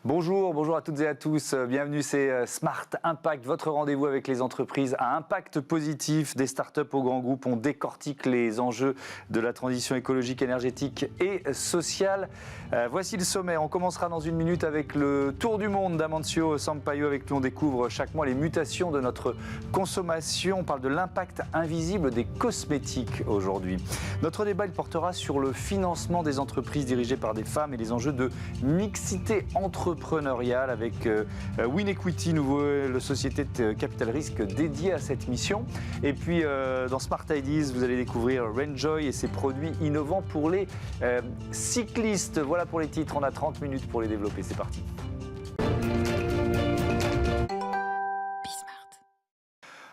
Bonjour à toutes et à tous. Bienvenue, c'est Smart Impact, votre rendez-vous avec les entreprises à impact positif, des startups aux grands groupes. On décortique les enjeux de la transition écologique, énergétique et sociale. Voici le sommaire. On commencera dans une minute avec le tour du monde d'Amancio Sampaio, avec qui on découvre chaque mois les mutations de notre consommation. On parle de l'impact invisible des cosmétiques aujourd'hui. Notre débat il portera sur le financement des entreprises dirigées par des femmes et les enjeux de mixité entrepreneuriale avec WinEquity, la société de capital risque dédiée à cette mission. Et puis dans Smart Ideas, vous allez découvrir Renjoy et ses produits innovants pour les cyclistes. Voilà pour les titres, on a 30 minutes pour les développer, c'est parti.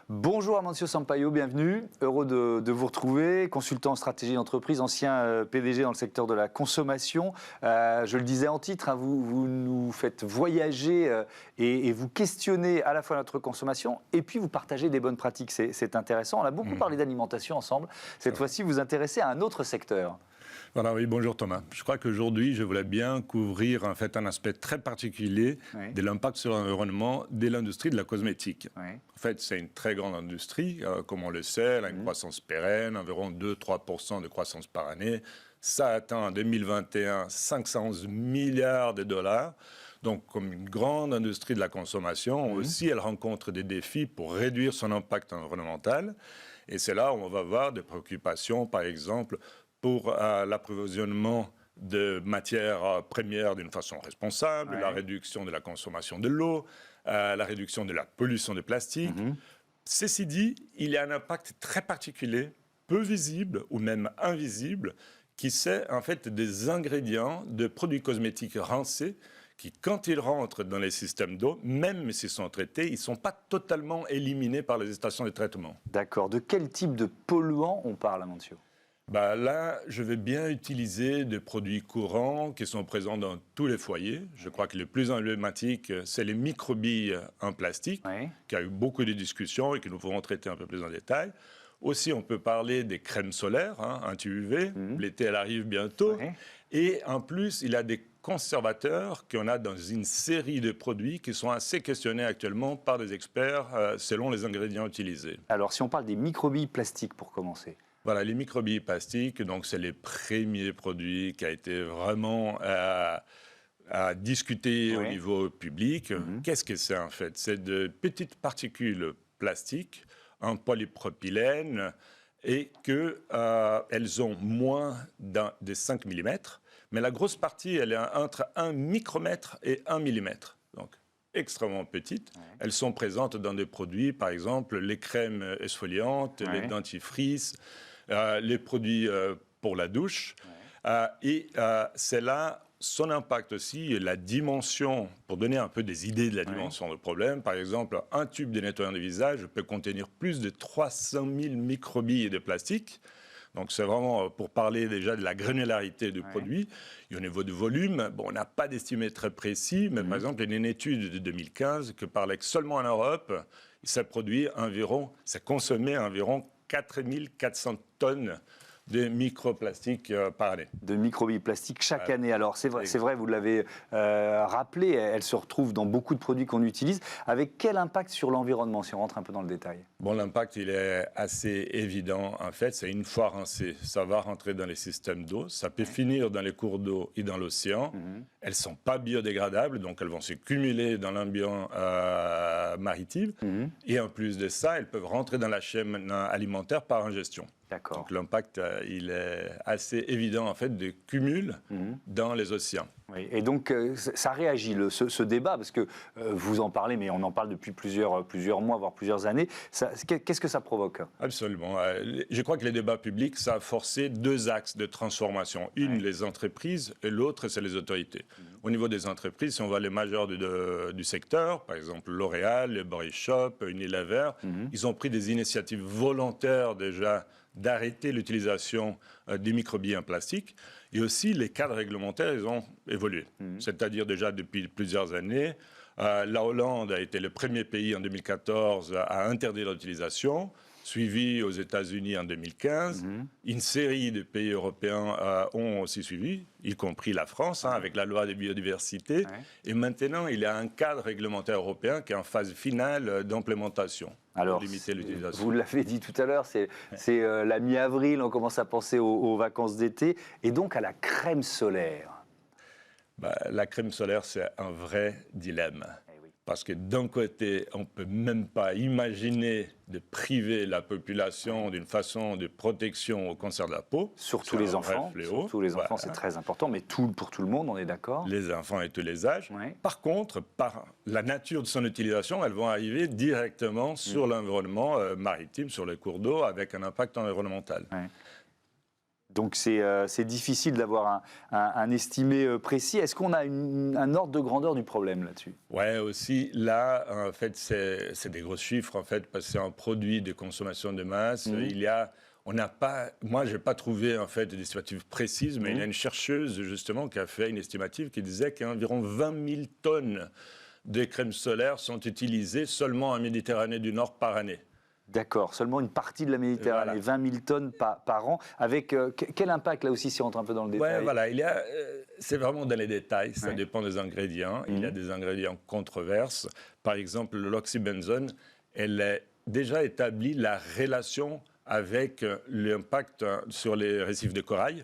Bonjour Amancio Sampaio, bienvenue. Heureux de vous retrouver, consultant en stratégie d'entreprise, ancien PDG dans le secteur de la consommation. Je le disais en titre, hein, vous nous faites voyager et vous questionnez à la fois notre consommation et puis vous partagez des bonnes pratiques. C'est intéressant. On a beaucoup parlé d'alimentation ensemble. Cette fois-ci, vous vous intéressez à un autre secteur. Voilà, oui, bonjour Thomas. Je crois qu'aujourd'hui, je voulais bien couvrir en fait un aspect très particulier de l'impact sur l'environnement de l'industrie de la cosmétique. Oui. En fait, c'est une très grande industrie, comme on le sait, elle a une croissance pérenne, environ 2-3% de croissance par année. Ça atteint en 2021 511 milliards de dollars. Donc, comme une grande industrie de la consommation, aussi, elle rencontre des défis pour réduire son impact environnemental. Et c'est là où on va voir des préoccupations, par exemple, pour l'approvisionnement de matières premières d'une façon responsable, la réduction de la consommation de l'eau, la réduction de la pollution de plastique. Ceci dit, il y a un impact très particulier, peu visible ou même invisible, qui c'est en fait des ingrédients de produits cosmétiques rincés qui, quand ils rentrent dans les systèmes d'eau, même s'ils sont traités, ils ne sont pas totalement éliminés par les stations de traitement. D'accord. De quel type de polluants on parle, Amancio ? Là, je vais bien utiliser des produits courants qui sont présents dans tous les foyers. Je crois que le plus emblématique, c'est les microbilles en plastique, qui a eu beaucoup de discussions et que nous pourrons traiter un peu plus en détail. Aussi, on peut parler des crèmes solaires, anti-UV. L'été, elle arrive bientôt. Et en plus, il y a des conservateurs qu'on a dans une série de produits qui sont assez questionnés actuellement par des experts selon les ingrédients utilisés. Alors, si on parle des microbilles plastiques pour commencer. Voilà, les microbilles plastiques, donc c'est les premiers produits qui a été vraiment à discuter au niveau public. Qu'est-ce que c'est en fait? C'est de petites particules plastiques en polypropylène et qu'elles ont moins de 5 mm. Mais la grosse partie, elle est entre 1 micromètre et 1 mm. Donc, extrêmement petites. Elles sont présentes dans des produits, par exemple, les crèmes exfoliantes, les dentifrices, les produits pour la douche. Et c'est là son impact aussi, la dimension, pour donner un peu des idées de la dimension du problème. Par exemple, un tube de nettoyant de visage peut contenir plus de 300 000 microbilles de plastique. Donc c'est vraiment pour parler déjà de la granularité du produit. Et au niveau du volume, on n'a pas d'estimé très précis, mais par exemple, il y a une étude de 2015 qui parlait que seulement en Europe, ça consommait environ 4400 tonnes de microplastiques par année. De microbilles plastiques chaque année. Alors c'est vrai, vous l'avez rappelé, elles se retrouvent dans beaucoup de produits qu'on utilise. Avec quel impact sur l'environnement, si on rentre un peu dans le détail? L'impact, il est assez évident. En fait, c'est une fois rincé, ça va rentrer dans les systèmes d'eau, ça peut finir dans les cours d'eau et dans l'océan. Elles ne sont pas biodégradables, donc elles vont se cumuler dans l'ambiance maritime. Et en plus de ça, elles peuvent rentrer dans la chaîne alimentaire par ingestion. D'accord. Donc l'impact, il est assez évident en fait de cumul dans les océans. Oui, et donc ça réagit, ce débat, parce que vous en parlez, mais on en parle depuis plusieurs mois, voire plusieurs années. Qu'est-ce que ça provoque? Absolument. Je crois que les débats publics, ça a forcé deux axes de transformation. Une, les entreprises, et l'autre, c'est les autorités. Au niveau des entreprises, si on voit les majors du secteur, par exemple L'Oréal, le Body Shop, Unilever, ils ont pris des initiatives volontaires déjà d'arrêter l'utilisation des microbilles en plastique. Et aussi, les cadres réglementaires, ils ont évolué. C'est-à-dire déjà depuis plusieurs années, la Hollande a été le premier pays en 2014 à interdire l'utilisation. suivi aux États-Unis en 2015. Une série de pays européens ont aussi suivi, y compris la France, avec la loi de biodiversité. Et maintenant, il y a un cadre réglementaire européen qui est en phase finale d'implémentation. Alors, limiter l'utilisation. Vous l'avez dit tout à l'heure, c'est la mi-avril, on commence à penser aux vacances d'été et donc à la crème solaire. La crème solaire, c'est un vrai dilemme. Parce que d'un côté, on ne peut même pas imaginer de priver la population d'une façon de protection au cancer de la peau. Surtout les enfants. Surtout les enfants, c'est très important, mais pour tout le monde, on est d'accord. Les enfants et tous les âges. Par contre, par la nature de son utilisation, elles vont arriver directement sur l'environnement maritime, sur les cours d'eau, avec un impact environnemental. Donc c'est difficile d'avoir un estimé précis. Est-ce qu'on a un ordre de grandeur du problème là-dessus? Ouais, aussi là, en fait, c'est des gros chiffres en fait, parce que c'est un produit de consommation de masse. On n'a pas, moi, j'ai pas trouvé en fait d'estimative précise, mais il y a une chercheuse justement qui a fait une estimative qui disait qu'environ 20 000 tonnes de crème solaire sont utilisées seulement en Méditerranée du Nord par année. D'accord, seulement une partie de la Méditerranée, 20 000 tonnes par an, avec quel impact là aussi si on rentre un peu dans le détail? Voilà, c'est vraiment dans les détails, ça dépend des ingrédients. Il y a des ingrédients controverses. Par exemple, l'oxybenzone, elle a déjà établi la relation avec l'impact sur les récifs de corail,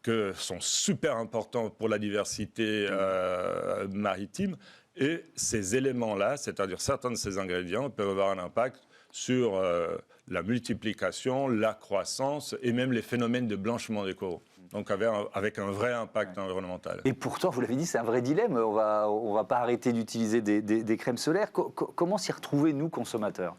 que sont super importants pour la diversité maritime. Et ces éléments-là, c'est-à-dire certains de ces ingrédients, peuvent avoir un impact sur la multiplication, la croissance et même les phénomènes de blanchiment des coraux. Donc avec un vrai impact environnemental. Et pourtant, vous l'avez dit, c'est un vrai dilemme. On va pas arrêter d'utiliser des crèmes solaires. Comment s'y retrouver, nous, consommateurs?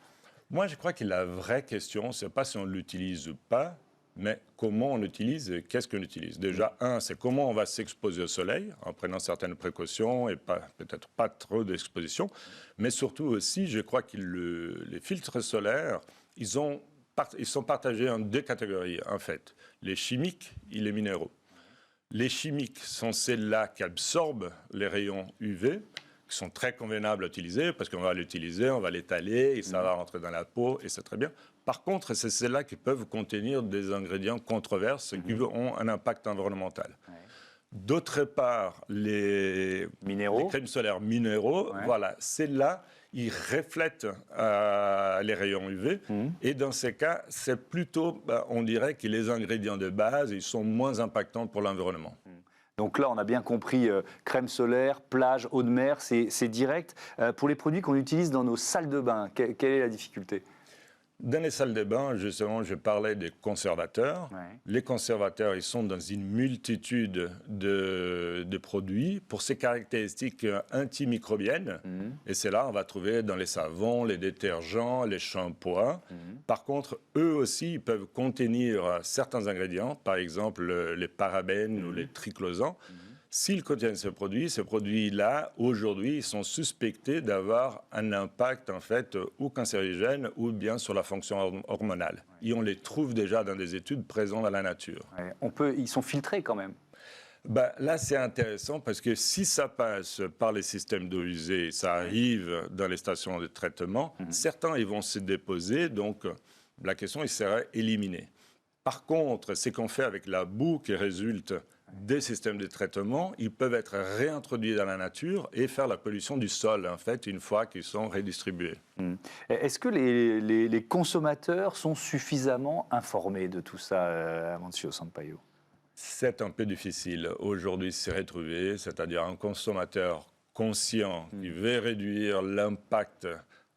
Moi, je crois que la vraie question, c'est pas si on l'utilise ou pas, mais comment on l'utilise et qu'est-ce qu'on utilise. Déjà, c'est comment on va s'exposer au soleil, en prenant certaines précautions et peut-être pas trop d'exposition. Mais surtout aussi, je crois que les filtres solaires, ils sont partagés en deux catégories, en fait. Les chimiques et les minéraux. Les chimiques sont celles-là qui absorbent les rayons UV, qui sont très convenables à utiliser, parce qu'on va l'utiliser, on va l'étaler, et ça va rentrer dans la peau, et c'est très bien. Par contre, c'est celles-là qui peuvent contenir des ingrédients controverses qui ont un impact environnemental. D'autre part, les crèmes solaires minéraux, voilà, celles-là, ils reflètent les rayons UV. Et dans ces cas, c'est plutôt, on dirait que les ingrédients de base, ils sont moins impactants pour l'environnement. Donc là, on a bien compris, crème solaire, plage, eau de mer, c'est direct. Pour les produits qu'on utilise dans nos salles de bain, quelle est la difficulté? Dans les salles de bain, justement, je parlais des conservateurs. Les conservateurs, ils sont dans une multitude de produits pour ces caractéristiques antimicrobiennes. Et c'est là, on va trouver dans les savons, les détergents, les shampoings. Par contre, eux aussi, ils peuvent contenir certains ingrédients, par exemple les parabènes ou les triclosans. S'ils contiennent ces produits-là, aujourd'hui, ils sont suspectés d'avoir un impact, en fait, ou cancérigène ou bien sur la fonction hormonale. Et on les trouve déjà dans des études présentes dans la nature. Ils sont filtrés quand même. Là, c'est intéressant parce que si ça passe par les systèmes d'eau usée, ça arrive dans les stations de traitement, certains, ils vont se déposer, donc la question, il serait éliminée. Par contre, ce qu'on fait avec la boue qui résulte des systèmes de traitement, ils peuvent être réintroduits dans la nature et faire la pollution du sol, en fait, une fois qu'ils sont redistribués. Est-ce que les consommateurs sont suffisamment informés de tout ça, Amancio Sampaio? C'est un peu difficile aujourd'hui de s'y retrouver, c'est-à-dire un consommateur conscient qui veut réduire l'impact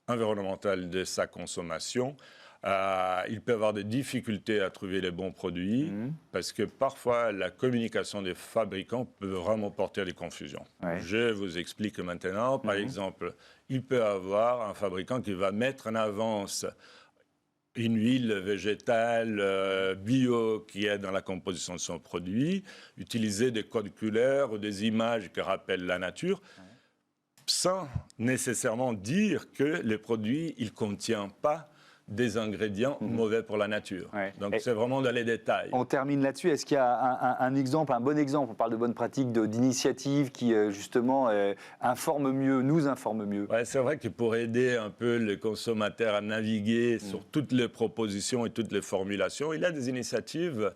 environnemental de sa consommation. Il peut avoir des difficultés à trouver les bons produits parce que parfois la communication des fabricants peut vraiment porter à des confusions. Je vous explique maintenant. Par exemple, il peut y avoir un fabricant qui va mettre en avance une huile végétale bio qui est dans la composition de son produit, utiliser des codes couleurs ou des images qui rappellent la nature, sans nécessairement dire que le produit ne contient pas des ingrédients mauvais pour la nature. Ouais. Donc c'est vraiment dans les détails. On termine là-dessus. Est-ce qu'il y a un exemple, un bon exemple, on parle de bonnes pratiques, d'initiatives qui justement nous informent mieux? Ouais, c'est vrai que pour aider un peu le consommateur à naviguer sur toutes les propositions et toutes les formulations, il y a des initiatives.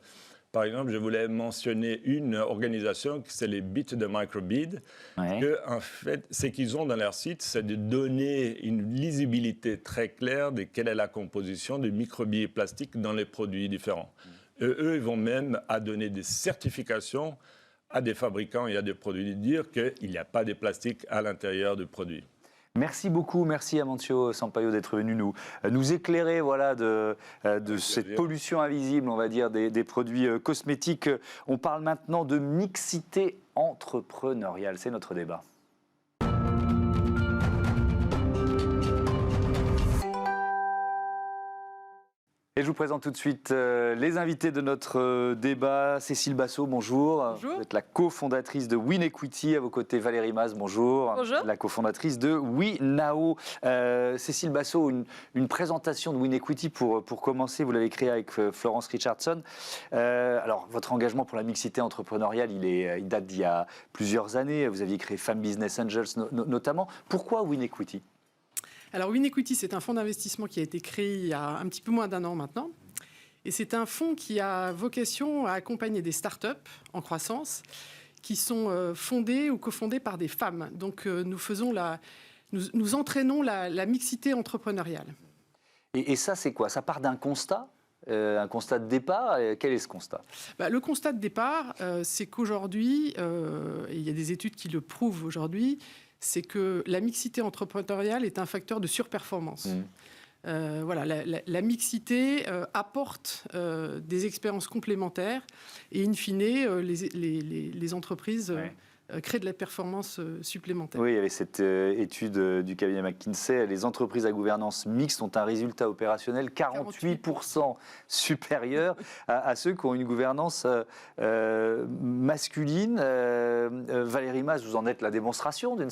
Par exemple, je voulais mentionner une organisation, c'est les Bits de Microbead. Que, en fait, ce qu'ils ont dans leur site, c'est de donner une lisibilité très claire de quelle est la composition des microbilles plastiques dans les produits différents. Eux, ils vont même à donner des certifications à des fabricants et à des produits, de dire qu'il n'y a pas de plastique à l'intérieur du produit. Merci beaucoup, merci Amancio Sampaio d'être venu nous éclairer de cette pollution invisible, on va dire, des produits cosmétiques. On parle maintenant de mixité entrepreneuriale, c'est notre débat. Et je vous présente tout de suite les invités de notre débat. Cécile Basso, bonjour. Bonjour. Vous êtes la cofondatrice de WinEquity. À vos côtés, Valérie Maz, bonjour. Bonjour. La cofondatrice de WeNao. Cécile Basso, une présentation de WinEquity pour commencer. Vous l'avez créée avec Florence Richardson. Alors, votre engagement pour la mixité entrepreneuriale, il date d'il y a plusieurs années. Vous aviez créé Femmes Business Angels notamment. Pourquoi WinEquity ? Alors WinEquity, c'est un fonds d'investissement qui a été créé il y a un petit peu moins d'un an maintenant. Et c'est un fonds qui a vocation à accompagner des startups en croissance qui sont fondées ou cofondées par des femmes. Donc nous entraînons la mixité entrepreneuriale. Et ça, c'est quoi? Ça part d'un constat? Un constat de départ, quel est ce constat? Le constat de départ, c'est qu'aujourd'hui, et il y a des études qui le prouvent aujourd'hui, c'est que la mixité entrepreneuriale est un facteur de surperformance. La mixité apporte des expériences complémentaires et in fine, les entreprises créer de la performance supplémentaire. Oui, il y avait cette étude du cabinet McKinsey. Les entreprises à gouvernance mixte ont un résultat opérationnel 48% supérieur à ceux qui ont une gouvernance masculine. Valérie Maz, vous en êtes la démonstration d'une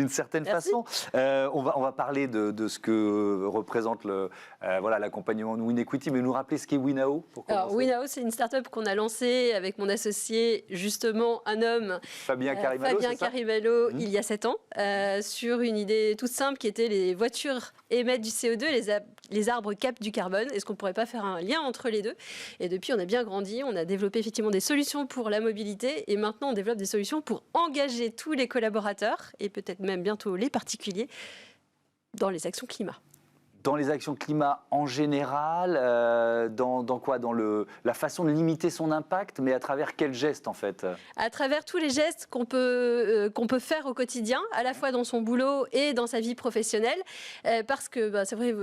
certaine façon. On va parler de ce que représente l'accompagnement de WinEquity, mais nous rappeler ce qu'est WeNao pour commencer. Alors, WeNao, c'est une start-up qu'on a lancée avec mon associé, justement, un homme, Fabien Carivalo, il y a 7 ans, sur une idée toute simple qui était les voitures émettent du CO2, les arbres captent du carbone. Est-ce qu'on ne pourrait pas faire un lien entre les deux? Et depuis, on a bien grandi, on a développé effectivement des solutions pour la mobilité et maintenant on développe des solutions pour engager tous les collaborateurs et peut-être même bientôt les particuliers dans les actions climat. Dans les actions climat en général, dans quoi? Dans la façon de limiter son impact, mais à travers quels gestes en fait? À travers tous les gestes qu'on peut faire au quotidien, à la fois dans son boulot et dans sa vie professionnelle. Parce que c'est vrai,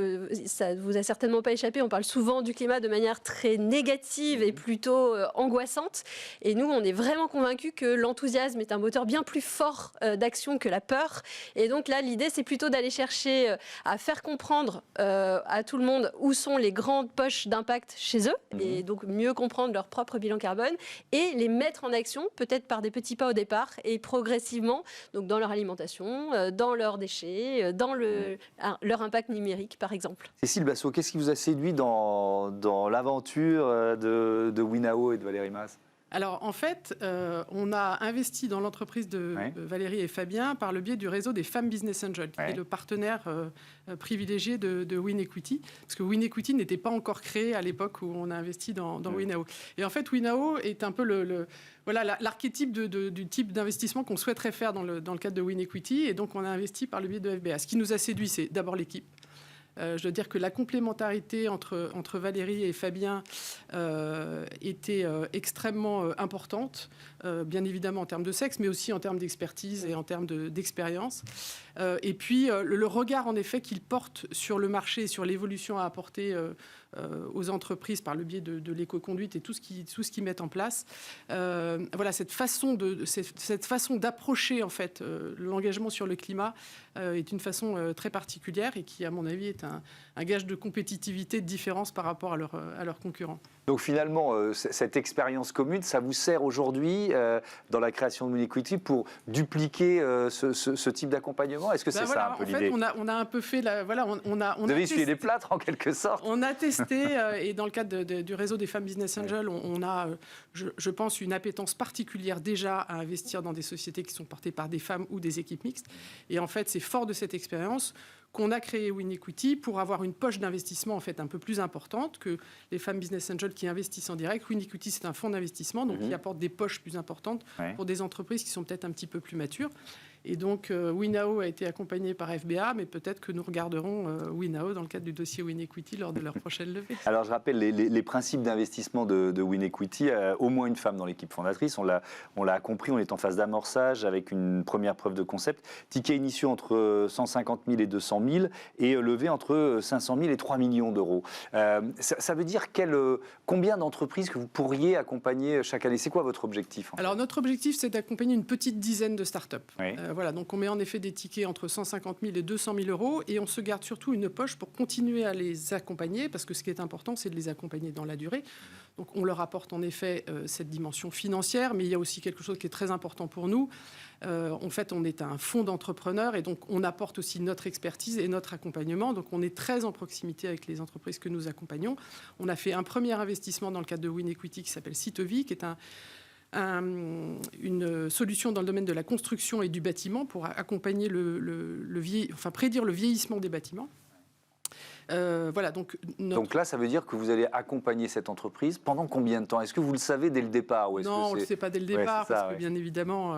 ça ne vous a certainement pas échappé, on parle souvent du climat de manière très négative et plutôt angoissante. Et nous, on est vraiment convaincus que l'enthousiasme est un moteur bien plus fort d'action que la peur. Et donc là, l'idée, c'est plutôt d'aller chercher à faire comprendre à tout le monde où sont les grandes poches d'impact chez eux et donc mieux comprendre leur propre bilan carbone et les mettre en action peut-être par des petits pas au départ et progressivement donc dans leur alimentation, dans leurs déchets, dans leur impact numérique par exemple. Cécile Basso, qu'est-ce qui vous a séduit dans l'aventure de WeNao et de Valérie Maz? Alors, en fait, on a investi dans l'entreprise de Valérie et Fabien par le biais du réseau des Femmes Business Angels, qui est le partenaire privilégié de WinEquity, parce que WinEquity n'était pas encore créé à l'époque où on a investi dans WeNao. Et en fait, WeNao est un peu l'archétype du type d'investissement qu'on souhaiterait faire dans le cadre de WinEquity, et donc on a investi par le biais de FBA. Ce qui nous a séduit, c'est d'abord l'équipe. Je dois dire que la complémentarité entre Valérie et Fabien était extrêmement importante, bien évidemment en termes de sexe, mais aussi en termes d'expertise et en termes d'expérience. Et puis le regard en effet qu'ils portent sur le marché et sur l'évolution à apporter aux entreprises par le biais de l'éco-conduite et tout ce qu'ils mettent en place. Cette façon d'approcher en fait l'engagement sur le climat est une façon très particulière et qui, à mon avis, est un gage de compétitivité, de différence par rapport à leurs concurrents. Donc finalement, cette expérience commune, ça vous sert aujourd'hui dans la création de WinEquity pour dupliquer ce type d'accompagnement? avant. Est-ce que c'est ça un peu l'idée? En fait, on a un peu fait... Vous avez essuyé les plâtres en quelque sorte. On a testé, et dans le cadre du réseau des femmes Business Angels, on a, je pense, une appétence particulière déjà à investir dans des sociétés qui sont portées par des femmes ou des équipes mixtes. Et en fait, c'est fort de cette expérience qu'on a créé WinEquity pour avoir une poche d'investissement en fait un peu plus importante que les femmes Business Angels qui investissent en direct. WinEquity, c'est un fonds d'investissement, donc qui apporte des poches plus importantes pour des entreprises qui sont peut-être un petit peu plus matures. Et donc, Winao a été accompagné par FBA, mais peut-être que nous regarderons Winao dans le cadre du dossier WinEquity lors de leur prochaine levée. Alors, je rappelle les principes d'investissement de WinEquity. Au moins une femme dans l'équipe fondatrice. On l'a compris, on est en phase d'amorçage avec une première preuve de concept. Tickets initiaux entre 150 000 et 200 000 et levé entre 500 000 et 3 millions d'euros. Ça veut dire combien d'entreprises que vous pourriez accompagner chaque année? C'est quoi votre objectif? Alors, notre objectif, c'est d'accompagner une petite dizaine de startups. Oui. Voilà, donc on met en effet des tickets entre 150 000 et 200 000 euros et on se garde surtout une poche pour continuer à les accompagner parce que ce qui est important, c'est de les accompagner dans la durée. Donc on leur apporte en effet cette dimension financière, mais il y a aussi quelque chose qui est très important pour nous. En fait, on est un fonds d'entrepreneurs et donc on apporte aussi notre expertise et notre accompagnement. Donc on est très en proximité avec les entreprises que nous accompagnons. On a fait un premier investissement dans le cadre de WinEquity qui s'appelle Citovi, qui est une solution dans le domaine de la construction et du bâtiment pour accompagner prédire le vieillissement des bâtiments. Voilà, donc là, ça veut dire que vous allez accompagner cette entreprise pendant combien de temps? Est-ce que vous le savez dès le départ ou Non, on ne le sait pas dès le départ, parce que bien évidemment,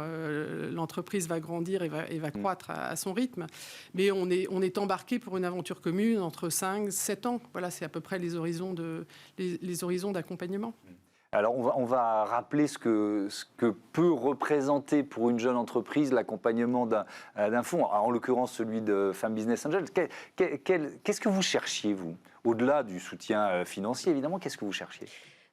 l'entreprise va grandir et va croître à son rythme. Mais on est embarqué pour une aventure commune entre 5 et 7 ans. Voilà, c'est à peu près les horizons d'accompagnement. Alors, on va rappeler ce que peut représenter pour une jeune entreprise l'accompagnement d'un fonds, en l'occurrence celui de Femmes Business Angels. Qu'est-ce que vous cherchiez, vous? Au-delà du soutien financier, évidemment, qu'est-ce que vous cherchiez?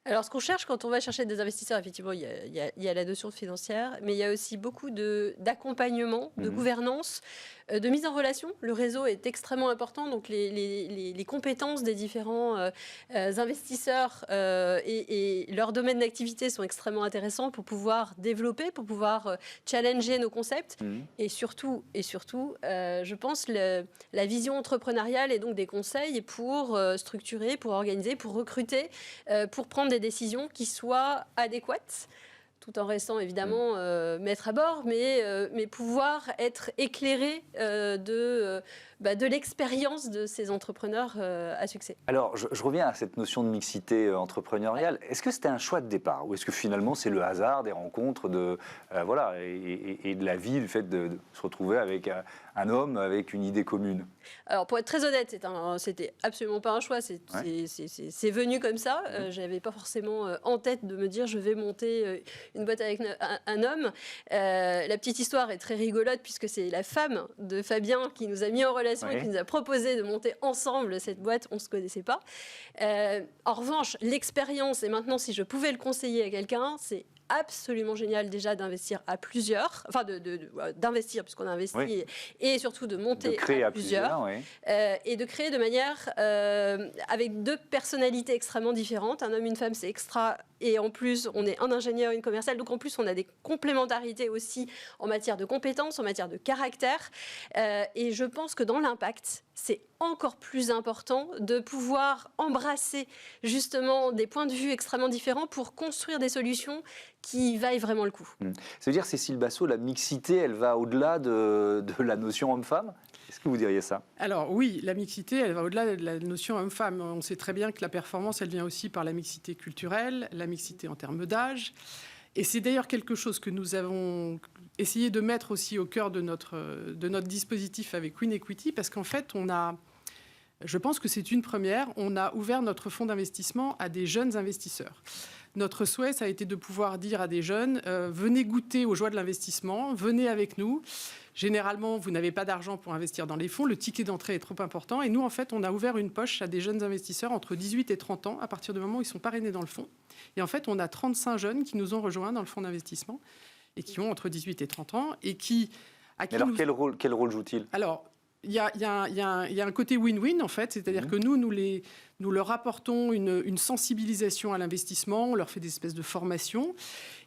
Alors, ce qu'on cherche quand on va chercher des investisseurs, effectivement, il y a la notion financière, mais il y a aussi beaucoup d'accompagnement, de gouvernance, de mise en relation. Le réseau est extrêmement important, donc les compétences des différents investisseurs et leur domaine d'activité sont extrêmement intéressants pour pouvoir développer, pour pouvoir challenger nos concepts. Et surtout, je pense, la vision entrepreneuriale et donc des conseils pour structurer, pour organiser, pour recruter, pour prendre des décisions qui soient adéquates, tout en restant évidemment maître à bord, mais pouvoir être éclairé de l'expérience de ces entrepreneurs à succès. Alors, je reviens à cette notion de mixité entrepreneuriale. Est-ce que c'était un choix de départ ou est-ce que finalement c'est le hasard des rencontres et de la vie, le fait de se retrouver avec un homme avec une idée commune? Alors, pour être très honnête, c'était absolument pas un choix. C'est venu comme ça. Je n'avais pas forcément en tête de me dire je vais monter une boîte avec un homme. La petite histoire est très rigolote puisque c'est la femme de Fabien qui nous a mis en relation et qui nous a proposé de monter ensemble cette boîte. On ne se connaissait pas. En revanche, l'expérience, et maintenant si je pouvais le conseiller à quelqu'un, c'est absolument génial déjà d'investir à plusieurs, enfin d'investir puisqu'on a investi et surtout de monter à plusieurs et de créer de manière avec deux personnalités extrêmement différentes. Un homme, une femme, c'est extra. Et en plus, on est un ingénieur, une commerciale. Donc en plus, on a des complémentarités aussi en matière de compétences, en matière de caractère. Et je pense que dans l'impact, c'est encore plus important de pouvoir embrasser justement des points de vue extrêmement différents pour construire des solutions qui vaillent vraiment le coup. Ça veut dire, Cécile Basso, la mixité, elle va au-delà de la notion homme-femme? Est-ce que vous diriez ça? Alors oui, la mixité, elle va au-delà de la notion homme-femme. On sait très bien que la performance, elle vient aussi par la mixité culturelle, la mixité en termes d'âge. Et c'est d'ailleurs quelque chose que nous avons essayé de mettre aussi au cœur de notre dispositif avec WinEquity, parce qu'en fait, je pense que c'est une première, on a ouvert notre fonds d'investissement à des jeunes investisseurs. Notre souhait, ça a été de pouvoir dire à des jeunes, venez goûter aux joies de l'investissement, venez avec nous. Généralement, vous n'avez pas d'argent pour investir dans les fonds, le ticket d'entrée est trop important. Et nous, en fait, on a ouvert une poche à des jeunes investisseurs entre 18 et 30 ans, à partir du moment où ils sont parrainés dans le fonds. Et en fait, on a 35 jeunes qui nous ont rejoints dans le fonds d'investissement et qui ont entre 18 et 30 ans. Et quel rôle jouent-ils? Alors, il y a un côté win-win, en fait. C'est-à-dire que nous leur apportons une sensibilisation à l'investissement, on leur fait des espèces de formations.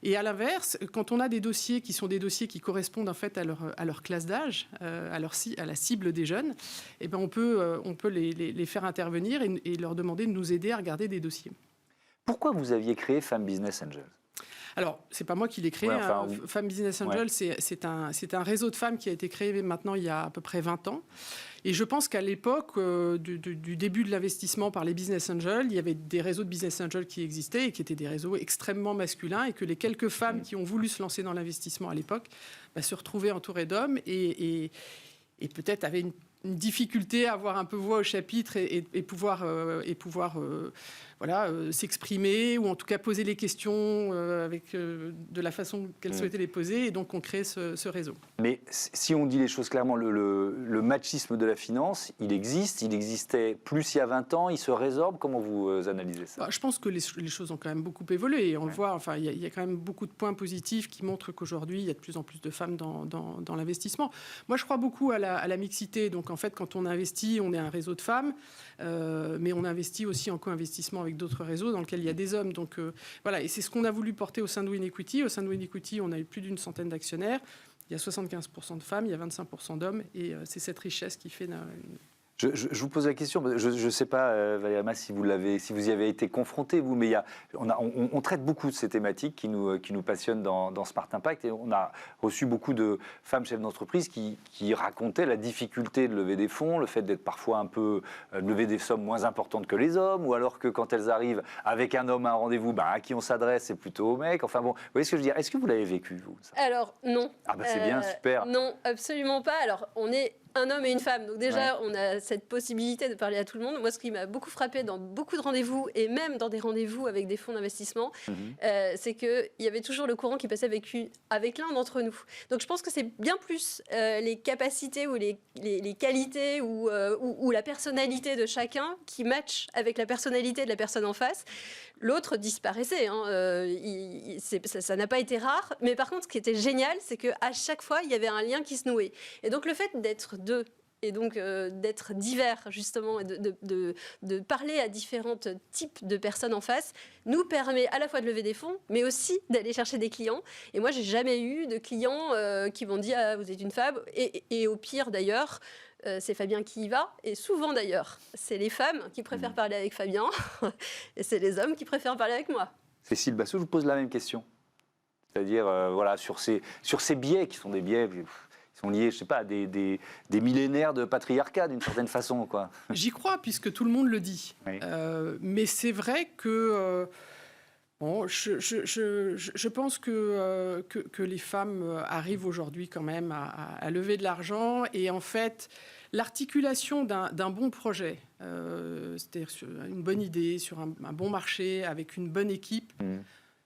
Et à l'inverse, quand on a des dossiers qui sont des dossiers qui correspondent en fait à leur classe d'âge, à la cible des jeunes, eh ben on peut les faire intervenir et leur demander de nous aider à regarder des dossiers. Pourquoi vous aviez créé Femmes Business Angels ? Alors, c'est pas moi qui l'ai créé. Femmes Business Angels, c'est un réseau de femmes qui a été créé maintenant il y a à peu près 20 ans. Et je pense qu'à l'époque du début de l'investissement par les Business Angels, il y avait des réseaux de Business Angels qui existaient et qui étaient des réseaux extrêmement masculins et que les quelques femmes qui ont voulu se lancer dans l'investissement à l'époque se retrouvaient entourées d'hommes et peut-être avaient une difficulté à avoir un peu voix au chapitre et pouvoir s'exprimer ou en tout cas poser les questions de la façon qu'elles souhaitaient les poser. Et donc, on crée ce réseau. Mais si on dit les choses clairement, le machisme de la finance, il existe. Il existait plus il y a 20 ans. Il se résorbe. Comment vous analysez ça ? Je pense que les choses ont quand même beaucoup évolué. On le voit. Enfin, il y a quand même beaucoup de points positifs qui montrent qu'aujourd'hui, il y a de plus en plus de femmes dans l'investissement. Moi, je crois beaucoup à la mixité. Donc, en fait, quand on investit, on est un réseau de femmes. Mais on investit aussi en co-investissement avec d'autres réseaux dans lesquels il y a des hommes. Donc voilà, et c'est ce qu'on a voulu porter au sein de WinEquity. Au sein de WinEquity, on a eu plus d'une centaine d'actionnaires. Il y a 75% de femmes, il y a 25% d'hommes, et c'est cette richesse qui fait... Je vous pose la question, je ne sais pas, Valérie Mas, si vous y avez été confronté, vous, mais on traite beaucoup de ces thématiques qui nous passionnent dans Smart Impact, et on a reçu beaucoup de femmes chefs d'entreprise qui racontaient la difficulté de lever des fonds, le fait d'être parfois un peu lever des sommes moins importantes que les hommes, ou alors que quand elles arrivent avec un homme à un rendez-vous, à qui on s'adresse, c'est plutôt au mec. Enfin bon, vous voyez ce que je veux dire ? Est-ce que vous l'avez vécu, vous, ça ? Alors, non. Ah c'est bien, super. Non, absolument pas. Alors, on est un homme et une femme. Donc déjà, on a cette possibilité de parler à tout le monde. Moi, ce qui m'a beaucoup frappé dans beaucoup de rendez-vous, et même dans des rendez-vous avec des fonds d'investissement, c'est qu'il y avait toujours le courant qui passait avec l'un d'entre nous. Donc je pense que c'est bien plus les capacités ou les qualités ou la personnalité de chacun qui match avec la personnalité de la personne en face. L'autre disparaissait. Ça n'a pas été rare. Mais par contre, ce qui était génial, c'est qu'à chaque fois, il y avait un lien qui se nouait. Et donc, le fait d'être deux, et donc d'être divers, justement, et de parler à différents types de personnes en face, nous permet à la fois de lever des fonds, mais aussi d'aller chercher des clients. Et moi, j'ai jamais eu de clients qui m'ont dit « Ah, vous êtes une femme ». Et au pire, d'ailleurs, c'est Fabien qui y va, et souvent d'ailleurs, c'est les femmes qui préfèrent parler avec Fabien, et c'est les hommes qui préfèrent parler avec moi. Cécile Bassou, je vous pose la même question. C'est-à-dire, sur ces biais qui sont des biais qui sont liés, je ne sais pas, à des millénaires de patriarcat, d'une certaine façon, quoi. J'y crois, puisque tout le monde le dit. Oui. Mais c'est vrai que... je pense que les femmes arrivent aujourd'hui quand même à lever de l'argent. Et en fait, l'articulation d'un bon projet, c'est-à-dire sur une bonne idée, sur un bon marché, avec une bonne équipe,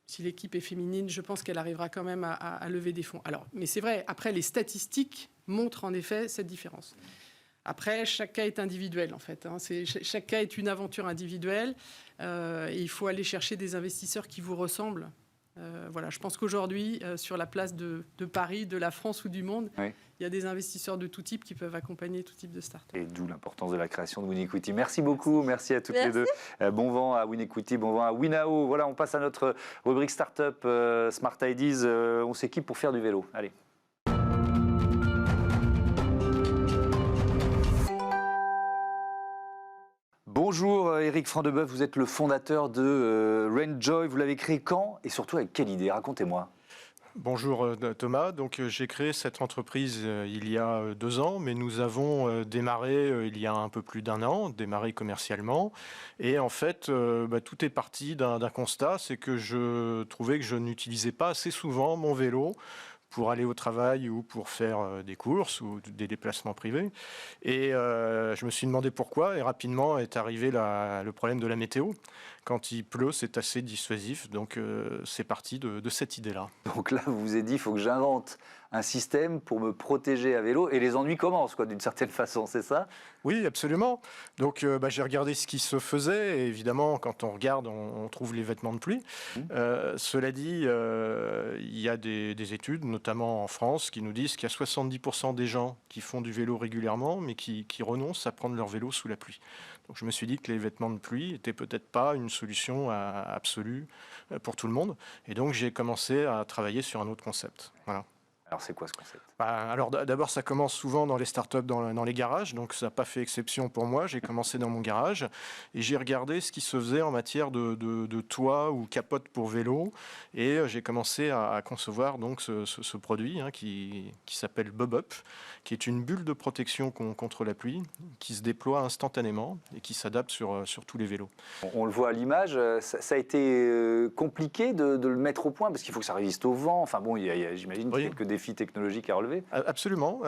si l'équipe est féminine, je pense qu'elle arrivera quand même à lever des fonds. Alors, mais c'est vrai, après, les statistiques montrent en effet cette différence. Après, chaque cas est individuel, en fait. Chaque cas est une aventure individuelle. Et il faut aller chercher des investisseurs qui vous ressemblent. Je pense qu'aujourd'hui, sur la place de Paris, de la France ou du monde, il y a des investisseurs de tout type qui peuvent accompagner tout type de start-up. Et d'où l'importance de la création de WinEquity. Merci beaucoup, merci à toutes les deux. Bon vent à WinEquity, bon vent à Winao. Voilà, on passe à notre rubrique Startup Smart Ideas. On s'équipe pour faire du vélo. Allez. Bonjour Éric Frandebeuf, vous êtes le fondateur de Rainjoy. Vous l'avez créé quand et surtout avec quelle idée ? Racontez-moi. Bonjour Thomas, donc j'ai créé cette entreprise il y a 2 ans, mais nous avons démarré il y a un peu plus d'1 an, démarré commercialement. Et en fait, tout est parti d'un constat, c'est que je trouvais que je n'utilisais pas assez souvent mon vélo pour aller au travail ou pour faire des courses ou des déplacements privés. Et je me suis demandé pourquoi, et rapidement est arrivé le problème de la météo. quand il pleut, c'est assez dissuasif. Donc c'est parti de cette idée-là. Donc là, vous vous êtes dit, il faut que j'invente un système pour me protéger à vélo, et les ennuis commencent, d'une certaine façon, c'est ça? Oui, absolument. Donc j'ai regardé ce qui se faisait, et évidemment, quand on regarde, on trouve les vêtements de pluie. Cela dit, il y a des études, notamment en France, qui nous disent qu'il y a 70% des gens qui font du vélo régulièrement, mais qui renoncent à prendre leur vélo sous la pluie. Donc je me suis dit que les vêtements de pluie n'étaient peut-être pas une solution absolue pour tout le monde. Et donc j'ai commencé à travailler sur un autre concept. Voilà. Alors c'est quoi ce concept? Alors d'abord, ça commence souvent dans les startups, dans les garages, donc ça n'a pas fait exception pour moi. J'ai commencé dans mon garage et j'ai regardé ce qui se faisait en matière de toit ou capote pour vélo, et j'ai commencé à concevoir donc ce produit qui s'appelle Bob-Up, qui est une bulle de protection contre la pluie, qui se déploie instantanément et qui s'adapte sur tous les vélos. On le voit à l'image, ça a été compliqué de le mettre au point, parce qu'il faut que ça résiste au vent. Enfin bon, il y a, j'imagine, quelques défis technologiques à relever. Absolument.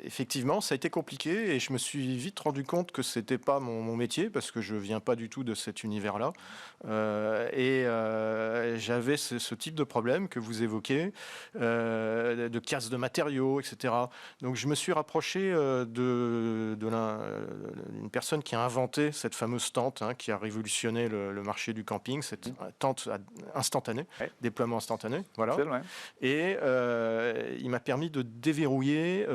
Effectivement, ça a été compliqué, et je me suis vite rendu compte que ce n'était pas mon métier, parce que je ne viens pas du tout de cet univers-là. J'avais ce type de problème que vous évoquez, de casse de matériaux, etc. Donc je me suis rapproché d'une personne qui a inventé cette fameuse tente, qui a révolutionné le marché du camping, cette tente instantanée, déploiement instantané. Voilà. Et il m'a permis de déverrouiller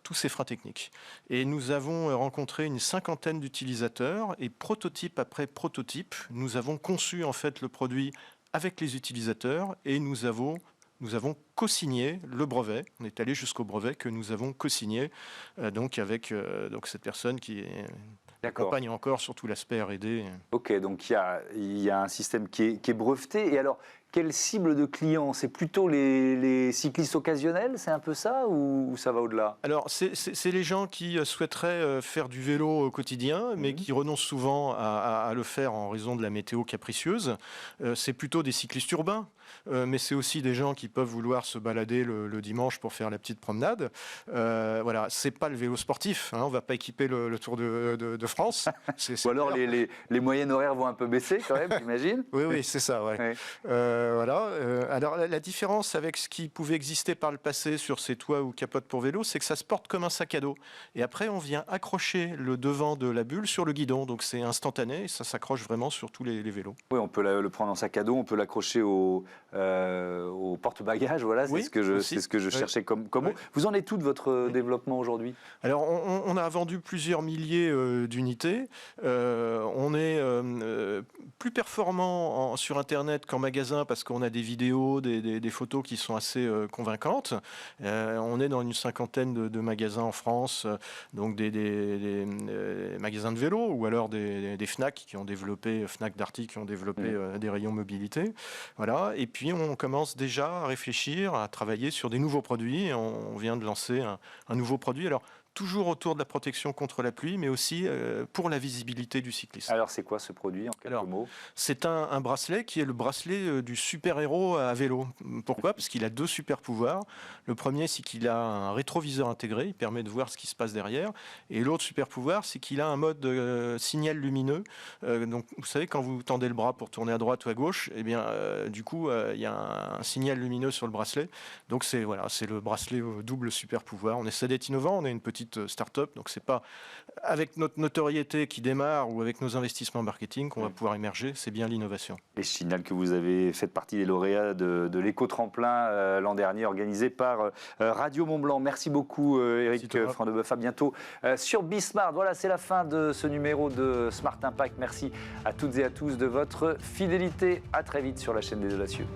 tous ces freins techniques. Et nous avons rencontré une 50aine d'utilisateurs, et prototype après prototype, nous avons conçu en fait le produit avec les utilisateurs, et nous avons co-signé le brevet. On est allé jusqu'au brevet que nous avons co-signé donc avec cette personne qui accompagne encore sur tout l'aspect R&D. Ok, donc il y a un système qui est breveté. Et alors, quelle cible de clients? C'est plutôt les cyclistes occasionnels, c'est un peu ça, ou ça va au-delà? Alors, c'est les gens qui souhaiteraient faire du vélo au quotidien, mais qui renoncent souvent à le faire en raison de la météo capricieuse. C'est plutôt des cyclistes urbains, mais c'est aussi des gens qui peuvent vouloir se balader le dimanche pour faire la petite promenade. Voilà, c'est pas le vélo sportif, on va pas équiper le Tour de France. Ou alors les moyennes horaires vont un peu baisser quand même, j'imagine. Oui, c'est ça, ouais. Voilà. Alors la différence avec ce qui pouvait exister par le passé sur ces toits ou capotes pour vélo, c'est que ça se porte comme un sac à dos. Et après, on vient accrocher le devant de la bulle sur le guidon. Donc c'est instantané et ça s'accroche vraiment sur tous les vélos. Oui, on peut le prendre en sac à dos, on peut l'accrocher au porte-bagages. Voilà, c'est ce que je cherchais comme mot. Vous en êtes où de votre développement aujourd'hui? Alors on a vendu plusieurs milliers d'unités. On est plus performant sur Internet qu'en magasin, parce qu'on a des vidéos, des photos qui sont assez convaincantes. On est dans une 50aine de magasins en France, donc des magasins de vélo, ou alors des Fnac qui ont développé, Fnac Darty qui ont développé des rayons mobilité. Voilà. Et puis on commence déjà à réfléchir, à travailler sur des nouveaux produits. Et on vient de lancer un nouveau produit. Alors, toujours autour de la protection contre la pluie, mais aussi pour la visibilité du cycliste. Alors, c'est quoi ce produit, en quelques mots? C'est un bracelet qui est le bracelet du super-héros à vélo. Pourquoi? Parce qu'il a deux super-pouvoirs. Le premier, c'est qu'il a un rétroviseur intégré, il permet de voir ce qui se passe derrière. Et l'autre super-pouvoir, c'est qu'il a un mode signal lumineux. Donc, vous savez, quand vous tendez le bras pour tourner à droite ou à gauche, eh bien, du coup, il y a un signal lumineux sur le bracelet. Donc, c'est le bracelet double super-pouvoir. On essaie d'être innovant, on est une petite start-up, donc c'est pas avec notre notoriété qui démarre ou avec nos investissements marketing qu'on va pouvoir émerger, c'est bien l'innovation. Et je signale que vous avez fait partie des lauréats de l'éco-tremplin l'an dernier, organisé par Radio Mont-Blanc. Merci beaucoup Eric Freundeboeuf, à bientôt sur Bismart. Voilà, c'est la fin de ce numéro de Smart Impact. Merci à toutes et à tous de votre fidélité. À très vite sur la chaîne des Audacieux.